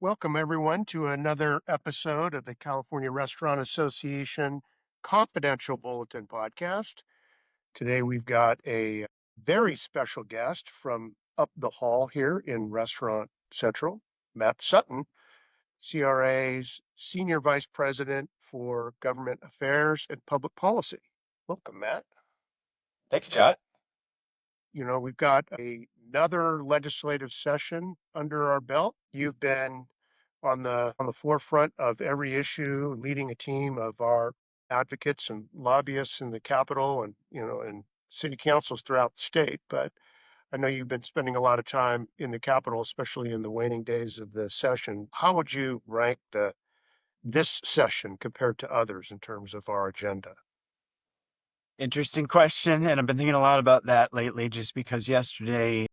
Welcome, everyone, to another episode of the California Restaurant Association Confidential Bulletin podcast. Today, we've got a very special guest from up the hall here in Restaurant Central, Matt Sutton, CRA's Senior Vice President for Government Affairs and Public Policy. Welcome, Matt. Thank you, Jot. We've got another legislative session under our belt. You've been on the forefront of every issue, leading a team of our advocates and lobbyists in the Capitol and city councils throughout the state. But I know you've been spending a lot of time in the Capitol, especially in the waning days of the session. How would you rank this session compared to others in terms of our agenda? Interesting question. And I've been thinking a lot about that lately just because yesterday,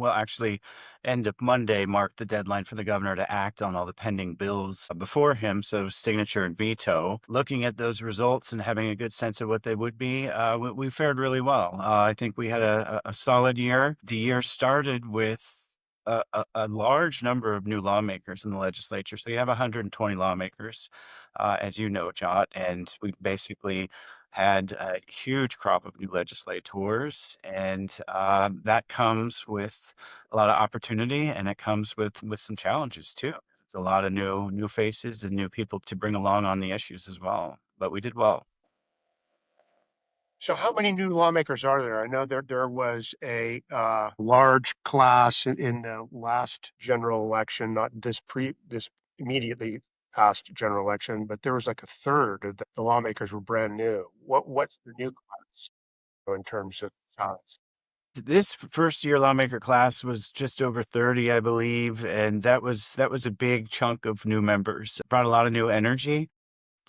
actually, end of Monday marked the deadline for the governor to act on all the pending bills before him. So, signature and veto. Looking at those results and having a good sense of what they would be, we fared really well. I think we had a solid year. The year started with a large number of new lawmakers in the legislature. So you have 120 lawmakers, as you know, Jot, and we basically had a huge crop of new legislators, and that comes with a lot of opportunity, and it comes with some challenges too. It's a lot of new faces and new people to bring along on the issues as well. But we did well. So how many new lawmakers are there? I know there was a large class in the last general election, not this immediately past general election, but there was like a third of the lawmakers were brand new. What's the new class in terms of size? This first year lawmaker class was just over 30, I believe, and that was a big chunk of new members. It brought a lot of new energy,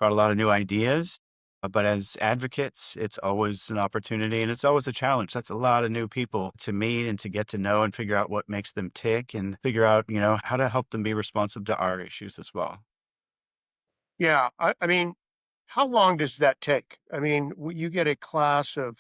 brought a lot of new ideas. But as advocates, it's always an opportunity and it's always a challenge. That's a lot of new people to meet and to get to know and figure out what makes them tick and figure out, how to help them be responsive to our issues as well. Yeah, I mean, how long does that take? I mean, you get a class of,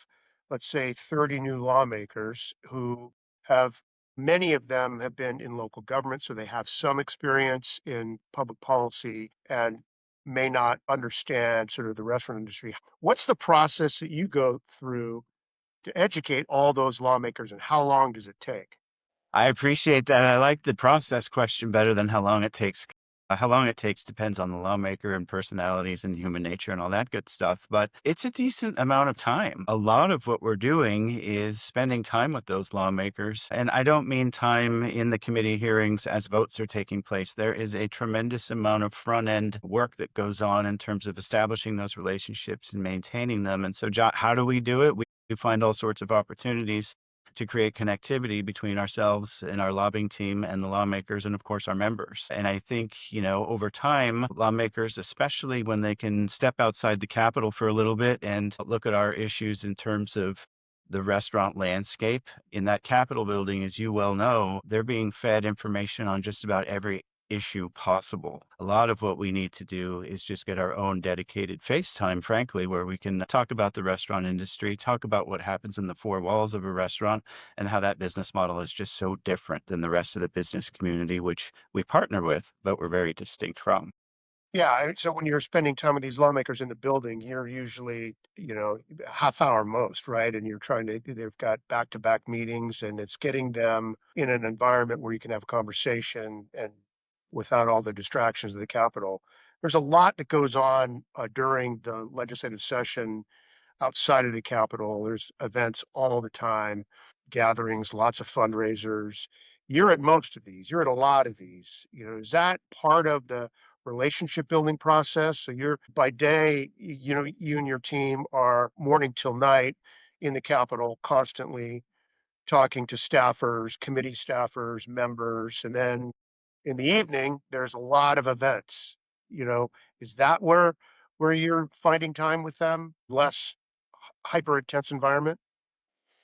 let's say, 30 new lawmakers who have, many of them have been in local government, so they have some experience in public policy and may not understand sort of the restaurant industry. What's the process that you go through to educate all those lawmakers, and how long does it take? I appreciate that. I like the process question better than how long it takes. How long it takes depends on the lawmaker and personalities and human nature and all that good stuff. But it's a decent amount of time. A lot of what we're doing is spending time with those lawmakers. And I don't mean time in the committee hearings as votes are taking place. There is a tremendous amount of front end work that goes on in terms of establishing those relationships and maintaining them. And so, how do we do it? We find all sorts of opportunities to create connectivity between ourselves and our lobbying team and the lawmakers and of course our members. And I think, over time, lawmakers, especially when they can step outside the Capitol for a little bit and look at our issues in terms of the restaurant landscape in that Capitol building, as you well know, they're being fed information on just about every issue possible. A lot of what we need to do is just get our own dedicated FaceTime, frankly, where we can talk about the restaurant industry, talk about what happens in the four walls of a restaurant, and how that business model is just so different than the rest of the business community, which we partner with, but we're very distinct from. Yeah, so when you're spending time with these lawmakers in the building, you're usually, half hour most, right? And they've got back-to-back meetings, and it's getting them in an environment where you can have a conversation and without all the distractions of the Capitol. There's a lot that goes on during the legislative session outside of the Capitol. There's events all the time, gatherings, lots of fundraisers. You're at most of these. You're at a lot of these. Is that part of the relationship building process? So you're by day, you and your team are morning till night in the Capitol, constantly talking to staffers, committee staffers, members, and then in the evening, there's a lot of events. You know, is that where you're finding time with them? Less hyper intense environment?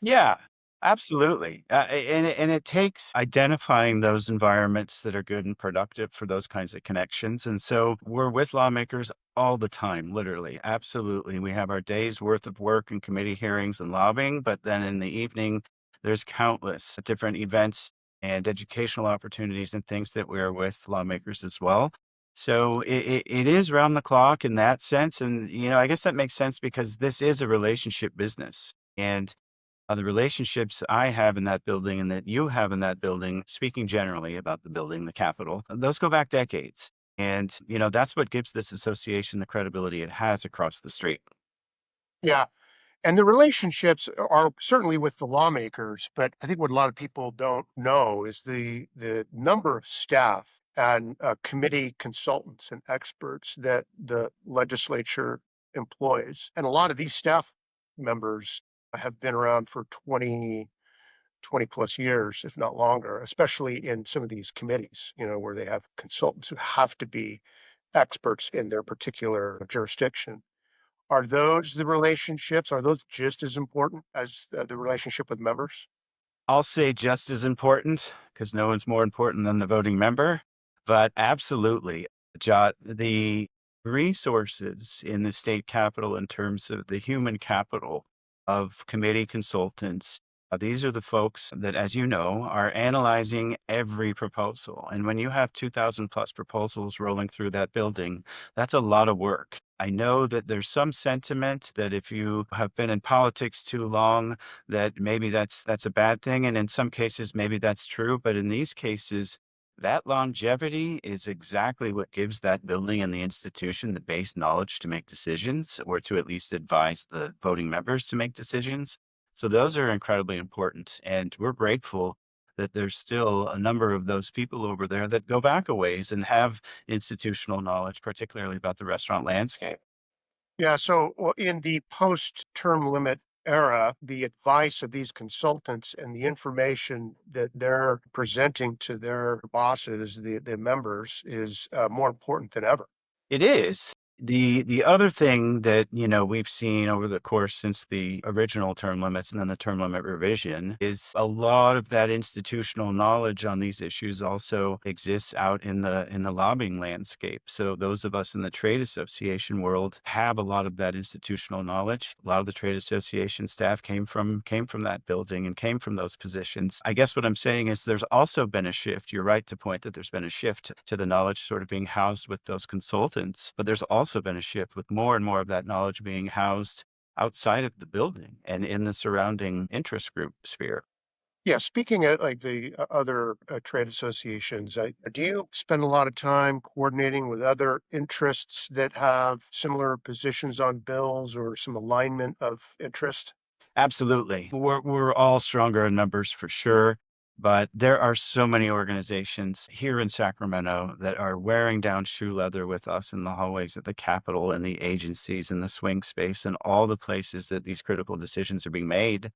Yeah, absolutely. And it takes identifying those environments that are good and productive for those kinds of connections. And so we're with lawmakers all the time, literally. Absolutely. We have our day's worth of work and committee hearings and lobbying, but then in the evening, there's countless different events and educational opportunities and things that we're with lawmakers as well. So it is round the clock in that sense. And, I guess that makes sense because this is a relationship business. And the relationships I have in that building and that you have in that building, speaking generally about the building, the Capitol, those go back decades. And, that's what gives this association the credibility it has across the street. Yeah. And the relationships are certainly with the lawmakers, but I think what a lot of people don't know is the number of staff and committee consultants and experts that the legislature employs. And a lot of these staff members have been around for 20 plus years, if not longer, especially in some of these committees, where they have consultants who have to be experts in their particular jurisdiction. Are those the relationships? Are those just as important as the relationship with members? I'll say just as important because no one's more important than the voting member. But absolutely, Jot, the resources in the state capitol in terms of the human capital of committee consultants. These are the folks that, as you know, are analyzing every proposal. And when you have 2,000 plus proposals rolling through that building, that's a lot of work. I know that there's some sentiment that if you have been in politics too long, that maybe that's a bad thing, and in some cases, maybe that's true, but in these cases, that longevity is exactly what gives that building and the institution the base knowledge to make decisions, or to at least advise the voting members to make decisions. So those are incredibly important, and we're grateful that there's still a number of those people over there that go back a ways and have institutional knowledge, particularly about the restaurant landscape. Yeah, so well, in the post-term limit era, the advice of these consultants and the information that they're presenting to their bosses, the members, is more important than ever. It is. The other thing that, we've seen over the course since the original term limits and then the term limit revision is a lot of that institutional knowledge on these issues also exists out in the lobbying landscape. So those of us in the trade association world have a lot of that institutional knowledge. A lot of the trade association staff came from that building and came from those positions. I guess what I'm saying is there's also been a shift. You're right to point that there's been a shift to the knowledge sort of being housed with those consultants, but there's also been a shift with more and more of that knowledge being housed outside of the building and in the surrounding interest group sphere. Yeah, speaking of like the other trade associations, do you spend a lot of time coordinating with other interests that have similar positions on bills or some alignment of interest? Absolutely. We're all stronger in numbers for sure, but there are so many organizations here in Sacramento that are wearing down shoe leather with us in the hallways at the Capitol and the agencies and the swing space and all the places that these critical decisions are being made.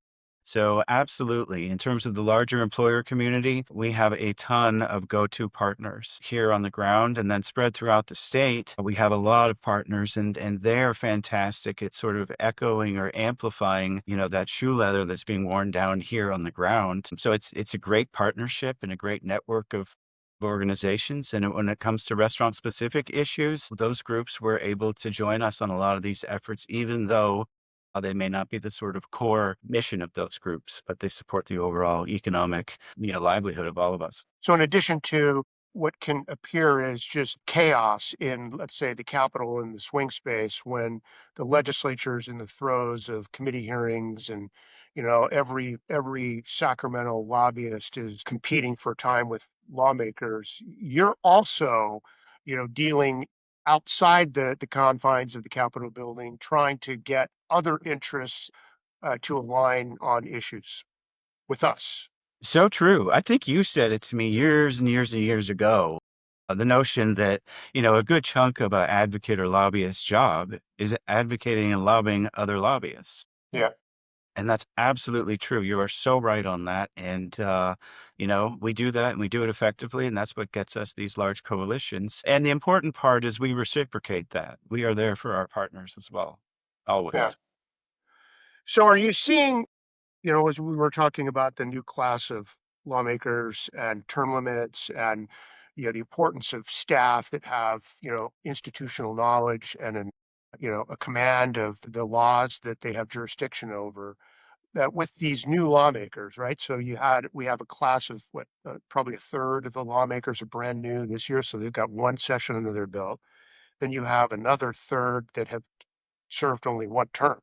So absolutely. In terms of the larger employer community, we have a ton of go-to partners here on the ground and then spread throughout the state. We have a lot of partners and they're fantastic at sort of echoing or amplifying, that shoe leather that's being worn down here on the ground. So it's a great partnership and a great network of organizations. And when it comes to restaurant specific issues, those groups were able to join us on a lot of these efforts, even though they may not be the sort of core mission of those groups, but they support the overall economic, livelihood of all of us. So in addition to what can appear as just chaos in, let's say, the Capitol and the swing space when the legislature is in the throes of committee hearings and every Sacramento lobbyist is competing for time with lawmakers, you're also, dealing outside the confines of the Capitol building, trying to get other interests to align on issues with us. So true. I think you said it to me years and years and years ago. The notion that, a good chunk of an advocate or lobbyist job is advocating and lobbying other lobbyists. Yeah. And that's absolutely true. You are so right on that. And, we do that and we do it effectively. And that's what gets us these large coalitions. And the important part is we reciprocate that. We are there for our partners as well, Yeah. always. So are you seeing, as we were talking about the new class of lawmakers and term limits and, the importance of staff that have, institutional knowledge and a command of the laws that they have jurisdiction over. that with these new lawmakers, right? So we have a class of what, probably a third of the lawmakers are brand new this year. So they've got one session under their belt. Then you have another third that have served only one term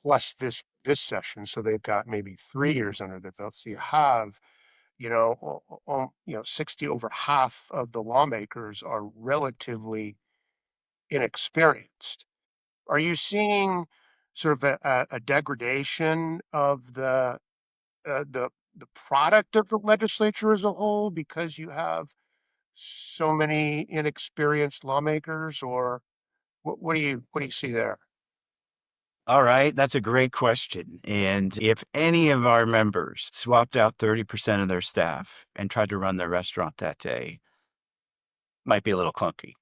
plus this session. So they've got maybe 3 years under their belt. So you have, 60, over half of the lawmakers are relatively inexperienced. Are you seeing sort of a degradation of the product of the legislature as a whole because you have so many inexperienced lawmakers, or what do you see there? All right, that's a great question. And if any of our members swapped out 30% of their staff and tried to run their restaurant that day, might be a little clunky.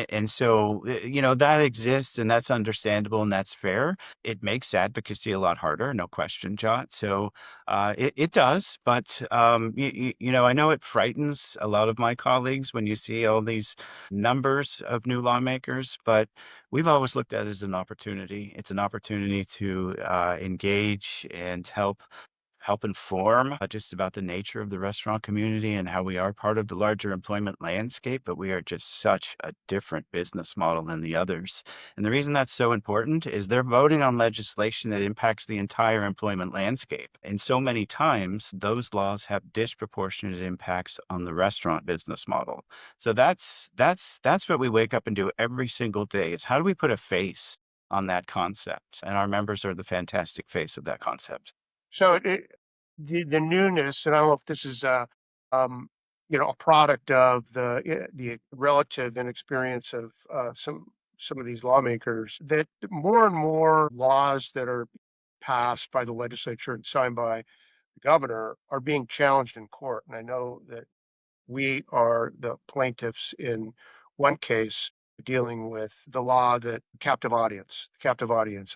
And so, that exists and that's understandable and that's fair. It makes advocacy a lot harder, no question, Jot. So it does. But, I know it frightens a lot of my colleagues when you see all these numbers of new lawmakers, but we've always looked at it as an opportunity. It's an opportunity to engage and help inform just about the nature of the restaurant community and how we are part of the larger employment landscape, but we are just such a different business model than the others. And the reason that's so important is they're voting on legislation that impacts the entire employment landscape. And so many times those laws have disproportionate impacts on the restaurant business model. So that's what we wake up and do every single day is how do we put a face on that concept? And our members are the fantastic face of that concept. So the newness, and I don't know if this is um, a product of the relative inexperience of some of these lawmakers, that more and more laws that are passed by the legislature and signed by the governor are being challenged in court. And I know that we are the plaintiffs in one case dealing with the law that captive audience, I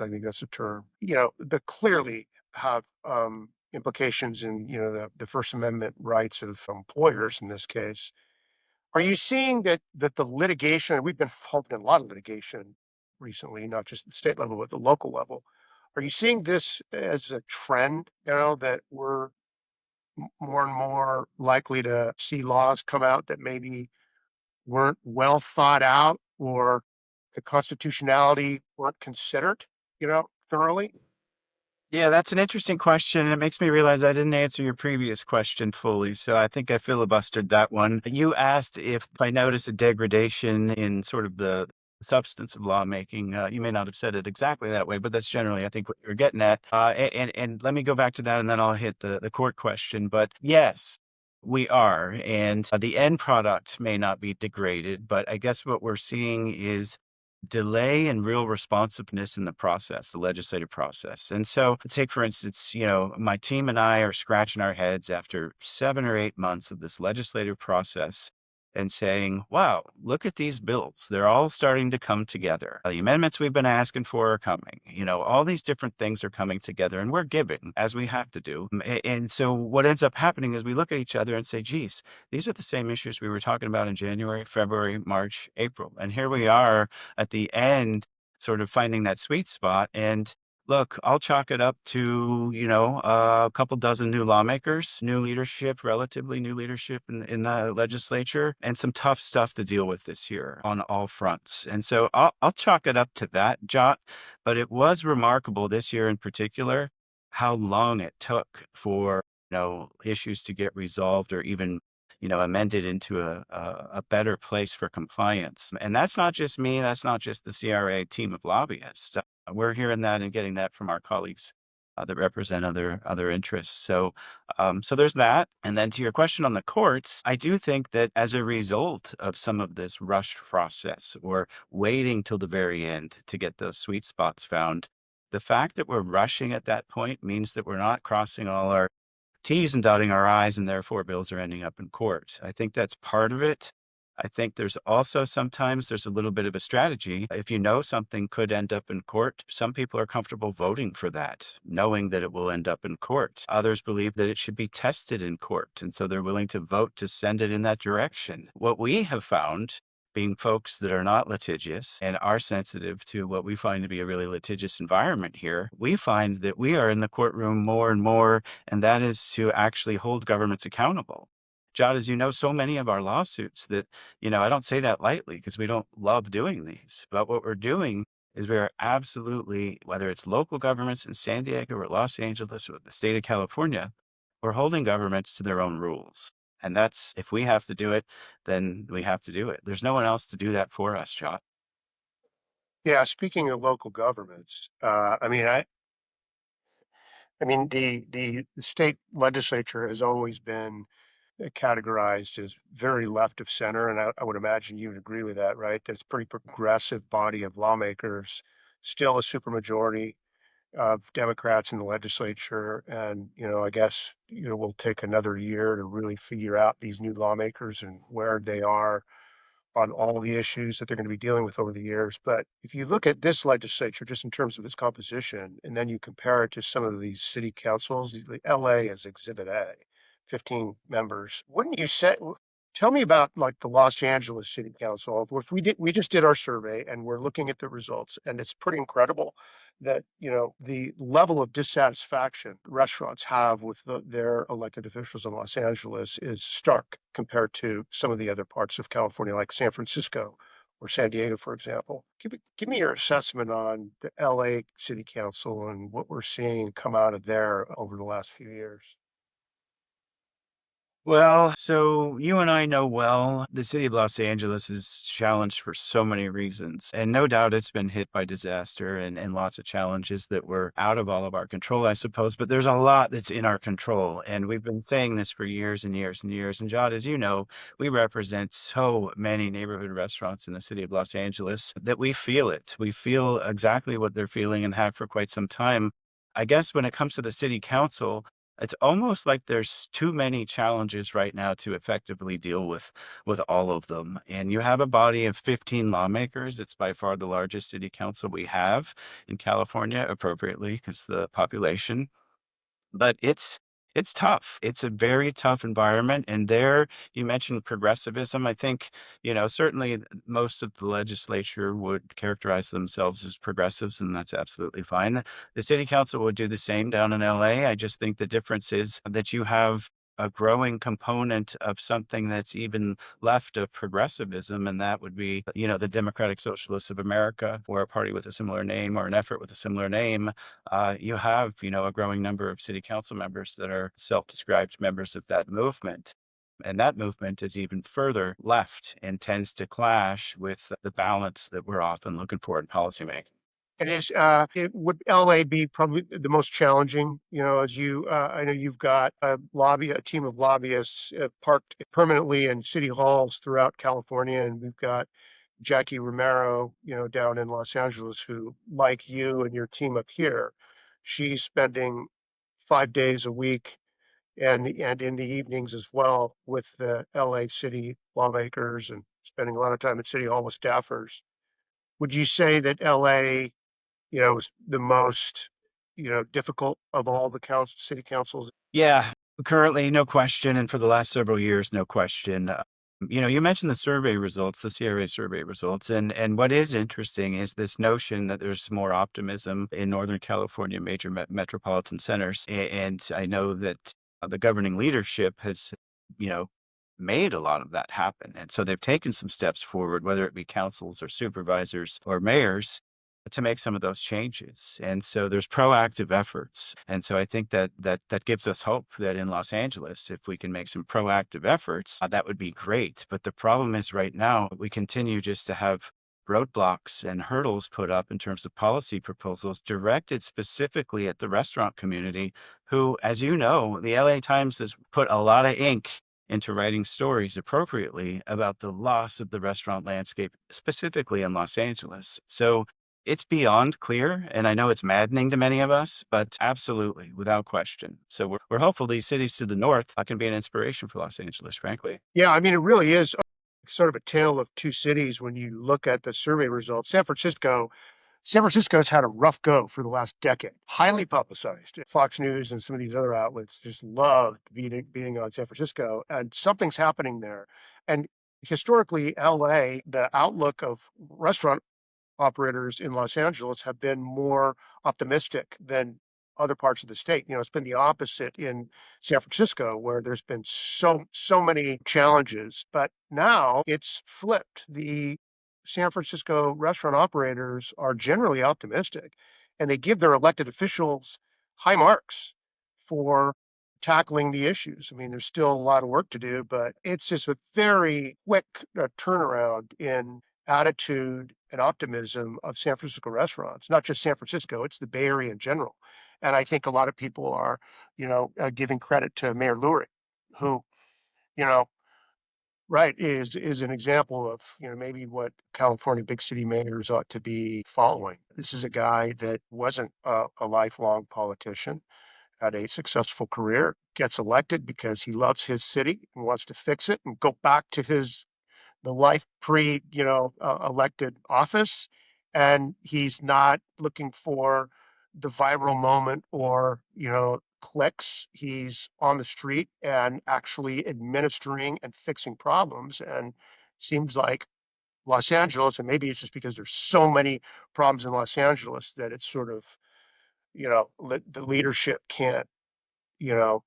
think that's a term, that clearly have implications in, the First Amendment rights of employers in this case. Are you seeing that the litigation, we've been involved in a lot of litigation recently, not just at the state level, but the local level. Are you seeing this as a trend, that we're more and more likely to see laws come out that maybe weren't well thought out, or the constitutionality weren't considered, thoroughly? Yeah, that's an interesting question, and it makes me realize I didn't answer your previous question fully, so I think I filibustered that one. You asked if I notice a degradation in sort of the substance of lawmaking. You may not have said it exactly that way, but that's generally, I think, what you're getting at. And let me go back to that, and then I'll hit the court question. But yes, we are, and the end product may not be degraded, but I guess what we're seeing is delay and real responsiveness in the process, the legislative process. And so, take for instance, my team and I are scratching our heads after 7 or 8 months of this legislative process and saying, wow, look at these bills. They're all starting to come together. The amendments we've been asking for are coming. All these different things are coming together and we're giving as we have to do. And so, what ends up happening is we look at each other and say, geez, these are the same issues we were talking about in January, February, March, April. And here we are at the end, sort of finding that sweet spot. And look, I'll chalk it up to, a couple dozen new lawmakers, new leadership, relatively new leadership in the legislature, and some tough stuff to deal with this year on all fronts. And so I'll chalk it up to that, Jot. But it was remarkable this year in particular how long it took for issues to get resolved or even amended into a better place for compliance. And that's not just me. That's not just the CRA team of lobbyists. We're hearing that and getting that from our colleagues that represent other interests. So there's that. And then to your question on the courts, I do think that as a result of some of this rushed process or waiting till the very end to get those sweet spots found, the fact that we're rushing at that point means that we're not crossing all our T's and dotting our I's, and therefore bills are ending up in court. I think that's part of it. I think there's also sometimes there's a little bit of a strategy. If you know something could end up in court, some people are comfortable voting for that, knowing that it will end up in court. Others believe that it should be tested in court, and so they're willing to vote to send it in that direction. What we have found being folks that are not litigious and are sensitive to what we find to be a really litigious environment here, we find that we are in the courtroom more and more, and that is to actually hold governments accountable. Jot, as you know, so many of our lawsuits that, I don't say that lightly because we don't love doing these, but what we're doing is we are absolutely, whether it's local governments in San Diego or Los Angeles or the state of California, we're holding governments to their own rules. And that's, if we have to do it, then we have to do it. There's no one else to do that for us, Jot. Yeah, speaking of local governments, the state legislature has always been categorized as very left of center, and I would imagine you would agree with that, right? That's a pretty progressive body of lawmakers, still a supermajority of Democrats in the legislature, and I guess we'll take another year to really figure out these new lawmakers and where they are on all the issues that they're going to be dealing with over the years. But if you look at this legislature just in terms of its composition, and then you compare it to some of these city councils, the LA is Exhibit A, 15 members. Wouldn't you say? Tell me about like the Los Angeles City Council. If we just did our survey and we're looking at the results, and it's pretty incredible that the level of dissatisfaction restaurants have with their elected officials in Los Angeles is stark compared to some of the other parts of California, like San Francisco or San Diego, for example. Give me your assessment on the LA City Council and what we're seeing come out of there over the last few years. Well, so you and I know well, the city of Los Angeles is challenged for so many reasons. And no doubt it's been hit by disaster and lots of challenges that were out of all of our control, I suppose. But there's a lot that's in our control. And we've been saying this for years and years and years. And Jod, as you know, we represent so many neighborhood restaurants in the city of Los Angeles that we feel it. We feel exactly what they're feeling and have for quite some time. I guess when it comes to the city council, it's almost like there's too many challenges right now to effectively deal with all of them. And you have a body of 15 lawmakers. It's by far the largest city council we have in California, appropriately, because the population. But it's tough. It's a very tough environment. And there, you mentioned progressivism. I think, certainly most of the legislature would characterize themselves as progressives, and that's absolutely fine. The city council would do the same down in LA. I just think the difference is that you have a growing component of something that's even left of progressivism, and that would be, the Democratic Socialists of America, or a party with a similar name, or an effort with a similar name. You have, a growing number of city council members that are self-described members of that movement. And that movement is even further left and tends to clash with the balance that we're often looking for in policymaking. Would LA be probably the most challenging, as I know you've got a team of lobbyists parked permanently in city halls throughout California, and we've got Jackie Romero, down in Los Angeles, who, like you and your team up here, she's spending 5 days a week and in the evenings as well with the LA city lawmakers and spending a lot of time at City Hall with staffers. Would you say that LA, is the most, difficult of all the city councils? Yeah, currently, no question. And for the last several years, no question. You mentioned the survey results, the CRA survey results, and what is interesting is this notion that there's more optimism in Northern California major metropolitan centers. And I know that the governing leadership has, you know, made a lot of that happen. And so they've taken some steps forward, whether it be councils or supervisors or mayors, to make some of those changes. And so there's proactive efforts. And so I think that gives us hope that in Los Angeles, if we can make some proactive efforts, that would be great. But the problem is right now, we continue just to have roadblocks and hurdles put up in terms of policy proposals directed specifically at the restaurant community, who, as you know, the LA Times has put a lot of ink into writing stories appropriately about the loss of the restaurant landscape, specifically in Los Angeles. So it's beyond clear, and I know it's maddening to many of us, but absolutely, without question. So we're hopeful these cities to the north can be an inspiration for Los Angeles, frankly. Yeah, I mean, it really is sort of a tale of two cities when you look at the survey results. San Francisco's had a rough go for the last decade, highly publicized. Fox News and some of these other outlets just loved beating on San Francisco, and something's happening there. And Historically, LA, the outlook of restaurant operators in Los Angeles have been more optimistic than other parts of the state. You know, it's been the opposite in San Francisco, where there's been so many challenges. But now it's flipped. The San Francisco restaurant operators are generally optimistic, and they give their elected officials high marks for tackling the issues. I mean, there's still a lot of work to do, but it's just a very quick turnaround in attitude and optimism of San Francisco restaurants, not just San Francisco, it's the Bay Area in general. And I think a lot of people are, giving credit to Mayor Lurie, who, you know, right, is an example of, maybe what California big city mayors ought to be following. This is a guy that wasn't a lifelong politician, had a successful career, gets elected because he loves his city and wants to fix it and go back to the life pre, elected office. And he's not looking for the viral moment or, clicks. He's on the street and actually administering and fixing problems. And seems like Los Angeles, and maybe it's just because there's so many problems in Los Angeles that it's sort of, the leadership can't, you know,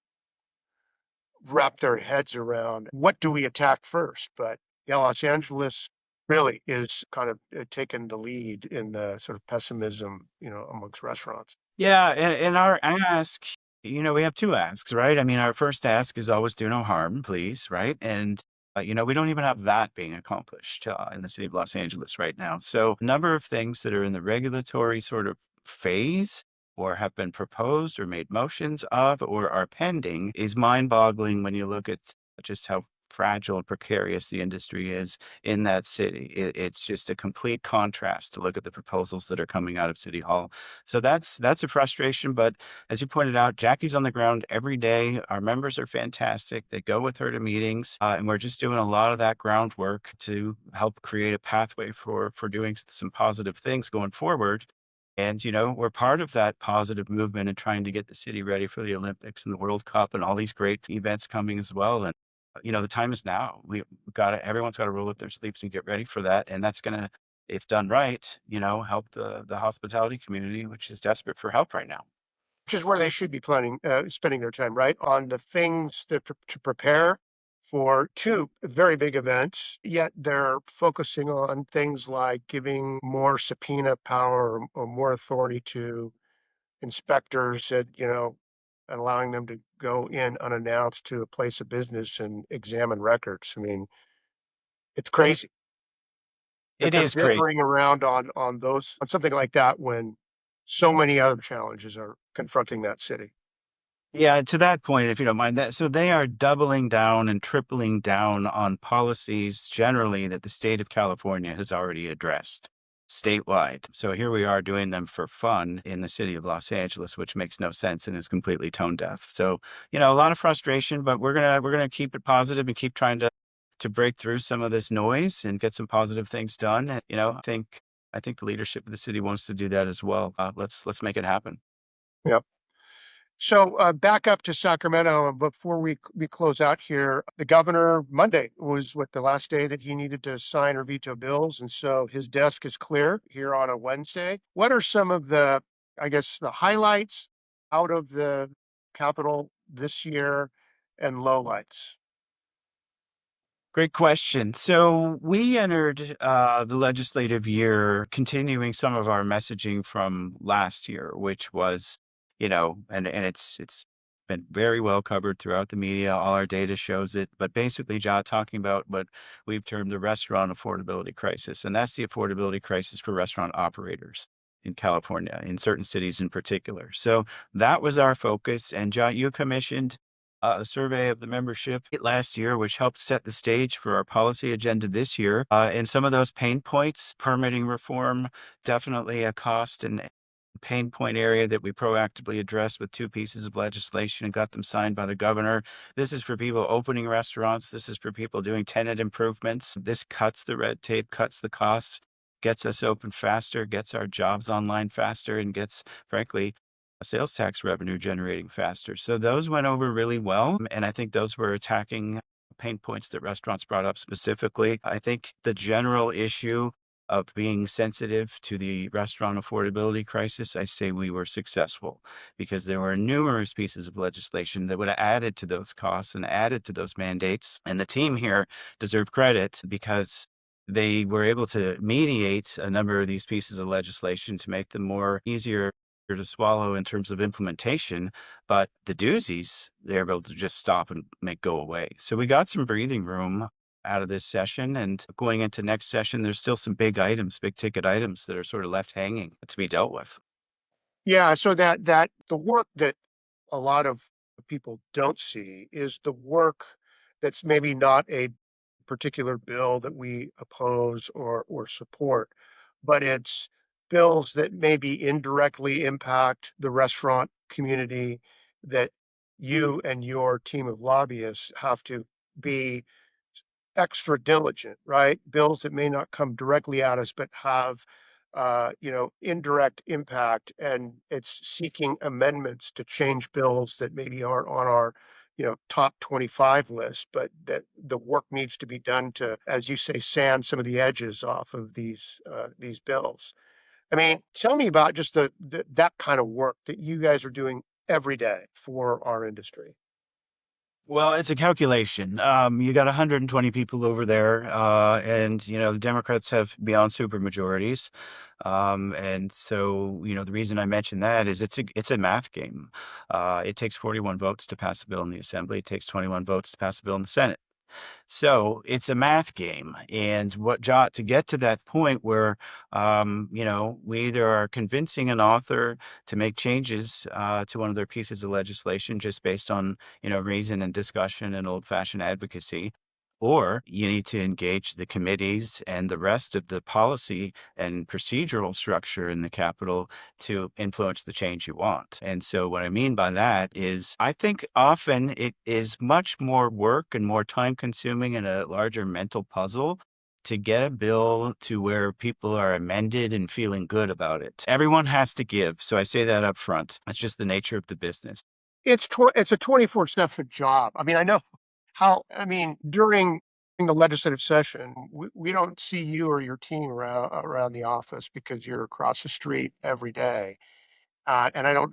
wrap their heads around what do we attack first. But yeah, Los Angeles really is kind of taking the lead in the sort of pessimism, amongst restaurants. Yeah, and our ask, we have two asks, right? I mean, our first ask is always do no harm, please, right? And we don't even have that being accomplished in the city of Los Angeles right now. So, a number of things that are in the regulatory sort of phase or have been proposed or made motions of or are pending is mind-boggling when you look at just how fragile and precarious the industry is in that city. It's just a complete contrast to look at the proposals that are coming out of City Hall. So that's a frustration. But as you pointed out, Jackie's on the ground every day. Our members are fantastic. They go with her to meetings, and we're just doing a lot of that groundwork to help create a pathway for doing some positive things going forward. And we're part of that positive movement and trying to get the city ready for the Olympics and the World Cup and all these great events coming as well. And the time is now. We got to, everyone's got to roll up their sleeves and get ready for that. And that's gonna, if done right, help the hospitality community, which is desperate for help right now. Which is where they should be spending their time, right? On the things to prepare for two very big events, yet they're focusing on things like giving more subpoena power or more authority to inspectors that, and allowing them to go in unannounced to a place of business and examine records. I mean, it's crazy that It they're is great. bickering around on something like that when so many other challenges are confronting that city. Yeah, to that point, if you don't mind that. So they are doubling down and tripling down on policies generally that the state of California has already addressed statewide. So here we are doing them for fun in the city of Los Angeles, which makes no sense and is completely tone deaf. So, a lot of frustration, but we're gonna keep it positive and keep trying to break through some of this noise and get some positive things done. And, I think the leadership of the city wants to do that as well. Let's make it happen. Yeah. So back up to Sacramento before we close out here. The governor Monday was the last day that he needed to sign or veto bills, and so his desk is clear here on a Wednesday. What are some of I guess, the highlights out of the Capitol this year and lowlights? Great question. So we entered the legislative year continuing some of our messaging from last year, which was, and it's been very well covered throughout the media. All our data shows it. But basically, Jot talking about what we've termed the restaurant affordability crisis, and that's the affordability crisis for restaurant operators in California, in certain cities in particular. So that was our focus. And Jot, you commissioned a survey of the membership last year, which helped set the stage for our policy agenda this year. And some of those pain points, permitting reform, definitely a cost and pain point area that we proactively addressed with two pieces of legislation and got them signed by the governor. This is for people opening restaurants. This is for people doing tenant improvements. This cuts the red tape, cuts the costs, gets us open faster, gets our jobs online faster, and gets, frankly, sales tax revenue generating faster. So those went over really well. And I think those were attacking pain points that restaurants brought up specifically. I think the general issue of being sensitive to the restaurant affordability crisis, I say we were successful because there were numerous pieces of legislation that would have added to those costs and added to those mandates. And the team here deserve credit because they were able to mediate a number of these pieces of legislation to make them more easier to swallow in terms of implementation, but the doozies, they're able to just stop and make go away. So we got some breathing room out of this session, and going into next session, there's still some big items, big ticket items that are sort of left hanging to be dealt with. Yeah, so that the work that a lot of people don't see is the work that's maybe not a particular bill that we oppose or support, but it's bills that maybe indirectly impact the restaurant community that you and your team of lobbyists have to be extra diligent, right? Bills that may not come directly at us, but have, indirect impact, and it's seeking amendments to change bills that maybe aren't on our, top 25 list, but that the work needs to be done to, as you say, sand some of the edges off of these bills. I mean, tell me about just that kind of work that you guys are doing every day for our industry. Well, it's a calculation. You got 120 people over there, and the Democrats have beyond super majorities, and so the reason I mention that is it's a math game. It takes 41 votes to pass a bill in the Assembly. It takes 21 votes to pass a bill in the Senate. So it's a math game. And what Jot to get to that point where, we either are convincing an author to make changes to one of their pieces of legislation just based on, reason and discussion and old fashioned advocacy. Or you need to engage the committees and the rest of the policy and procedural structure in the Capitol to influence the change you want. And so, what I mean by that is, I think often it is much more work and more time consuming and a larger mental puzzle to get a bill to where people are amended and feeling good about it. Everyone has to give. So, I say that up front. That's just the nature of the business. It's a 24/7 job. I mean, I mean, during the legislative session, we don't see you or your team around the office because you're across the street every day. And I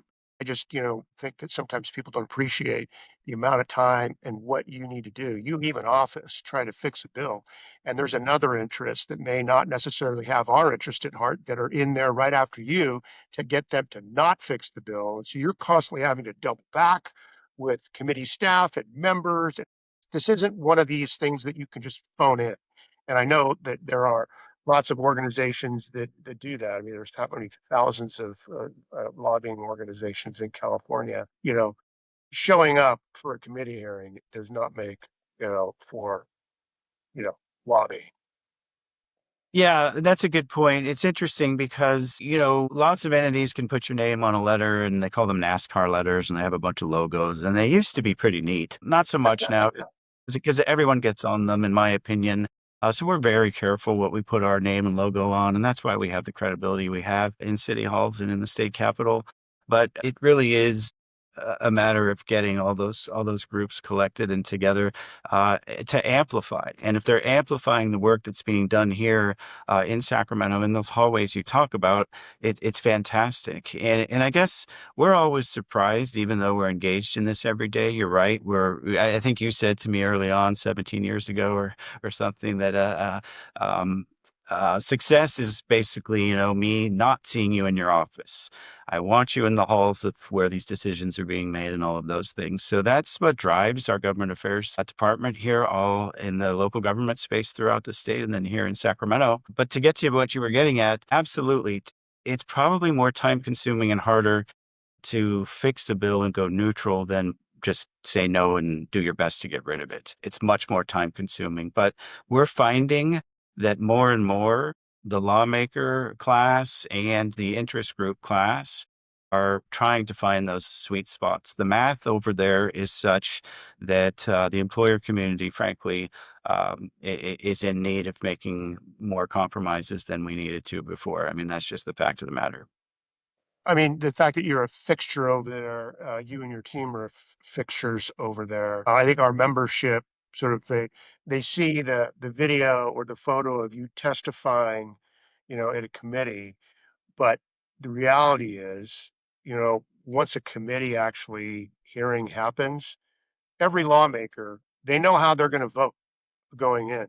just, think that sometimes people don't appreciate the amount of time and what you need to do. You leave an office trying to fix a bill, and there's another interest that may not necessarily have our interest at heart that are in there right after you to get them to not fix the bill. And so you're constantly having to double back with committee staff and members. This isn't one of these things that you can just phone in. And I know that there are lots of organizations that do that. I mean, there's how many thousands of lobbying organizations in California. Showing up for a committee hearing does not make for you know lobbying. Yeah, that's a good point. It's interesting because, lots of entities can put your name on a letter and they call them NASCAR letters and they have a bunch of logos and they used to be pretty neat. Not so much now because everyone gets on them, in my opinion. So we're very careful what we put our name and logo on. And that's why we have the credibility we have in city halls and in the state capitol. But it really is a matter of getting all those groups collected and together to amplify. And if they're amplifying the work that's being done here in Sacramento in those hallways you talk about, it's fantastic. And I guess we're always surprised, even though we're engaged in this every day. You're right. I think you said to me early on, 17 years ago or something, that success is basically, me not seeing you in your office. I want you in the halls of where these decisions are being made and all of those things. So that's what drives our government affairs department here, all in the local government space throughout the state and then here in Sacramento. But to get to what you were getting at, absolutely. It's probably more time consuming and harder to fix a bill and go neutral than just say no and do your best to get rid of it. It's much more time consuming, but we're finding that more and more the lawmaker class and the interest group class are trying to find those sweet spots. The math over there is such that the employer community, frankly, is in need of making more compromises than we needed to before. I mean, that's just the fact of the matter. I mean, the fact that you're a fixture over there, you and your team are fixtures over there. I think our membership sort of they see the video or the photo of you testifying, at a committee, but the reality is, once a committee actually hearing happens, every lawmaker, they know how they're going to vote going in.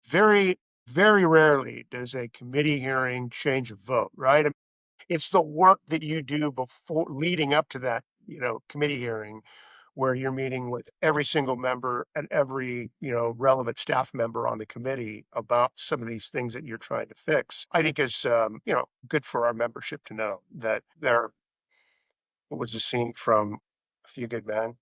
Very, very rarely does a committee hearing change a vote, right? It's the work that you do before leading up to that, committee hearing where you're meeting with every single member and every, relevant staff member on the committee about some of these things that you're trying to fix. I think is, good for our membership to know that what was the scene from A Few Good Men?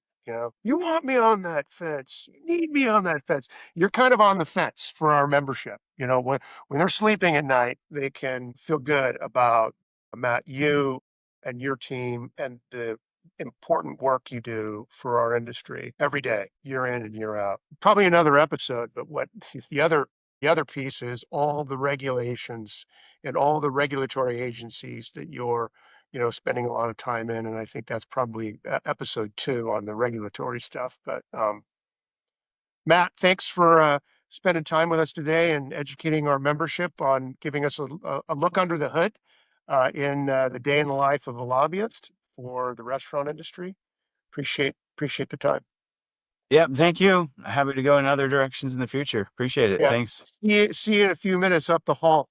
You want me on that fence. You need me on that fence. You're kind of on the fence for our membership. When they're sleeping at night, they can feel good about Matt, you and your team and the important work you do for our industry every day, year in and year out. Probably another episode, but what the other piece is all the regulations and all the regulatory agencies that you're spending a lot of time in. And I think that's probably episode 2 on the regulatory stuff. But Matt, thanks for spending time with us today and educating our membership on giving us a look under the hood in the day in the life of a lobbyist for the restaurant industry. Appreciate the time. Yep. Thank you. Happy to go in other directions in the future. Appreciate it. Yeah. Thanks. See you in a few minutes up the hall.